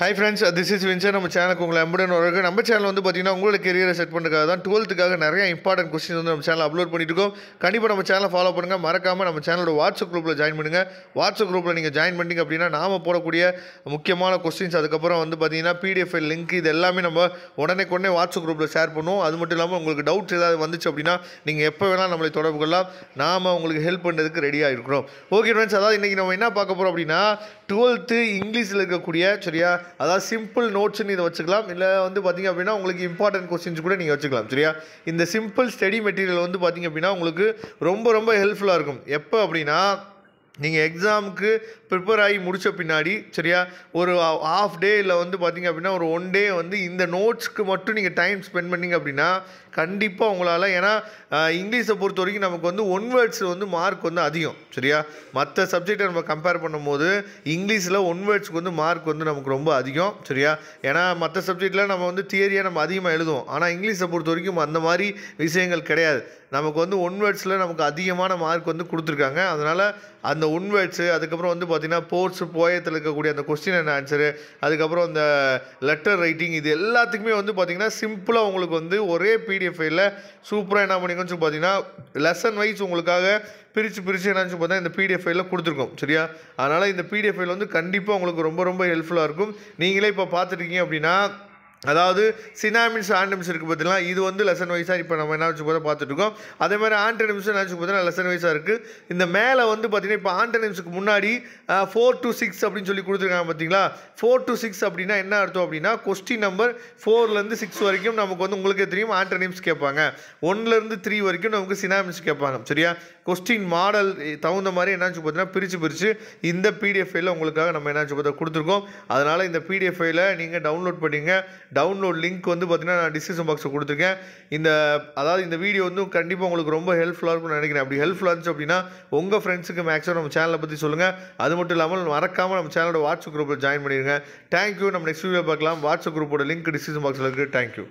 Hi friends, this is Vincent. நம்ம சேனலுக்கு உங்களை அன்புடன் வரவேற்கிறேன். நம்ம சேனல் வந்து பார்த்தீங்கன்னா உங்களோட கெரியரை செட் பண்ணுறதுக்காக தான் 12th நிறைய இம்பார்ட்டன்ட் கொஸ்டின் வந்து நம்ம சேனல் அப்லோட் பண்ணிட்டு இருக்கோம். கண்டிப்பாக நம்ம சேனலை ஃபாலோ பண்ணுங்கள். மறக்காமல் நம்ம சேனலோட வாட்ஸ்அப் குரூப்பில் ஜாயின் பண்ணுங்கள். வாட்ஸ்அப் குரூப்பில் நீங்கள் ஜாயின் பண்ணிங்க அப்படின்னா நாம் போடக்கூடிய முக்கியமான கொஸ்டின்ஸ், அதுக்கப்புறம் வந்து பார்த்தீங்கன்னா பிடிஎஃப் லிங்க், இது எல்லாமே நம்ம உடனே வாட்ஸ்அப் குரூப்பில் ஷேர் பண்ணுவோம். அது மட்டும் இல்லாமல் உங்களுக்கு டவுட்ஸ் ஏதாவது வந்துச்சு அப்படின்னா நீங்கள் எப்போ வேணால் நம்மளை தொடர்பு கொள்ளலாம். நாம் உங்களுக்கு ஹெல்ப் பண்ணுறதுக்கு ரெடியாக இருக்கிறோம். ஓகே ஃப்ரெண்ட்ஸ், அதாவது இன்றைக்கி நம்ம என்ன பார்க்க போகிறோம் அப்படின்னா 12th இங்கிலீஷில் இருக்கக்கூடிய சரியா, அதாவது சிம்பிள் நோட்ஸ்ன்னு இதை வச்சுக்கலாம். இல்லை வந்து பார்த்திங்க அப்படின்னா உங்களுக்கு இம்பார்ட்டன்ட் கொஸ்டின்ஸ் கூட நீங்கள் வச்சுக்கலாம் சரியா. இந்த சிம்பிள் ஸ்டடி மெட்டீரியல் வந்து பார்த்திங்க அப்படின்னா உங்களுக்கு ரொம்ப ஹெல்ப்ஃபுல்லாக இருக்கும். எப்போ அப்படின்னா நீங்கள் எக்ஸாமுக்கு ப்ரிப்பேர் ஆகி முடித்த பின்னாடி சரியா, ஒரு ஹாஃப் டே இல்லை வந்து பார்த்திங்க அப்படின்னா ஒரு 1 டே வந்து இந்த நோட்ஸ்க்கு மட்டும் நீங்கள் டைம் ஸ்பெண்ட் பண்ணிங்க அப்படின்னா கண்டிப்பாக உங்களால், ஏன்னா இங்கிலீஷை பொறுத்த வரைக்கும் நமக்கு வந்து ஒன் வேர்ட்ஸ் வந்து மார்க் வந்து அதிகம் சரியா. மற்ற சப்ஜெக்டை நம்ம கம்பேர் பண்ணும்போது இங்கிலீஷில் ஒன் வேர்ட்ஸ்க்கு வந்து மார்க் வந்து நமக்கு ரொம்ப அதிகம் சரியா. ஏன்னா மற்ற சப்ஜெக்டில் நம்ம வந்து தியரியாக நம்ம அதிகமாக எழுதுவோம். ஆனால் இங்கிலீஷை பொறுத்த வரைக்கும் அந்த மாதிரி விஷயங்கள் கிடையாது. நமக்கு வந்து ஒன் வேர்ட்ஸில் நமக்கு அதிகமான மார்க் வந்து கொடுத்துருக்காங்க. அதனால் அந்த ஒன் வேர்ட்ஸு, அதுக்கப்புறம் வந்து பார்த்திங்கன்னா போயத்தில் இருக்கக்கூடிய அந்த கொஸ்டின் அண்ட் ஆன்சரு, அதுக்கப்புறம் அந்த லெட்டர் ரைட்டிங், இது எல்லாத்துக்குமே வந்து பார்த்திங்கன்னா சிம்பிளாக உங்களுக்கு வந்து ஒரே பிடிஎஃப் ஃபைலில் சூப்பராக என்ன பண்ணிக்கோன்னு சொல்லி பார்த்தீங்கன்னா லெசன் வைஸ் உங்களுக்காக பிரித்து என்னன்னு சொல்லி பார்த்தா இந்த பிடிஎஃப் ஃபைலில் கொடுத்துருக்கோம் சரியா. அதனால் இந்த பிடிஎஃப் ஃபைல் வந்து கண்டிப்பாக உங்களுக்கு ரொம்ப ஹெல்ப்ஃபுல்லாக இருக்கும். நீங்களே இப்போ பார்த்துருக்கீங்க அப்படின்னா, அதாவது சினாமின்ஸ் ஆண்டமின்ஸ் இருக்குது பார்த்தீங்களா, இது வந்து லெசன் வைஸாக இப்போ நம்ம என்ன வச்சு போதை பார்த்துட்ருக்கோம். அதே மாதிரி ஆண்டனிம்ஸ் என்ன வச்சு பார்த்தீங்கன்னா லெசன் வைஸாக இருக்குது. இந்த மேலே வந்து பார்த்திங்கன்னா இப்போ ஆண்டனிம்ஸுக்கு முன்னாடி 4 to 6 அப்படின்னு சொல்லி கொடுத்துருக்காங்க பார்த்தீங்களா. 4 to 6 அப்படின்னா என்ன அர்த்தம் அப்படின்னா கொஸ்டின் நம்பர் 4லேருந்து 6 வரைக்கும் நமக்கு வந்து உங்களுக்கே தெரியும் ஆண்டனிம்ஸ் கேட்பாங்க. 1லேருந்து 3 வரைக்கும் நமக்கு சினாமின்ஸ் கேட்பாங்க சரியா. கொஸ்டின் மாடல் தகுந்த மாதிரி என்னாச்சு பார்த்தீங்கன்னா பிரித்து இந்த பிடிஎஃப் ஃபைலில் உங்களுக்காக நம்ம என்னாச்சு பார்த்தா கொடுத்துருக்கோம். அதனால் இந்த பிடிஎஃப் ஃபைலை நீங்கள் டவுன்லோட் பண்ணிங்க. டவுன்லோட் லிங்க் வந்து பார்த்தீங்கன்னா நான் டிஸ்கிரிப்ஷன் பாக்ஸில் கொடுத்துருக்கேன். அதாவது இந்த வீடியோ வந்து கண்டிப்பாக உங்களுக்கு ரொம்ப ஹெல்ப்ஃபுல்லாக இருக்கும்னு நினைக்கிறேன். அப்படி ஹெல்ப்ஃபுல்லாக இருந்துச்சு அப்படின்னா உங்கள் ஃப்ரெண்ட்ஸுக்கு மேக்ஸிமம் நம்ம சேனலை பற்றி சொல்லுங்கள். அது மட்டும் இல்லாமல் மறக்காமல் நம்ம சேனலோட வாட்ஸ்அப் குரூப்பில் ஜாயின் பண்ணிடுங்க. தேங்க்யூ. நம்ம நெக்ஸ்ட் வீடியோ பார்க்கலாம். வாட்ஸ்அப் குரூப்போட லிங்க் டிஸ்கிரிப்ஷன் பாக்ஸில் இருக்குது. தேங்க்யூ.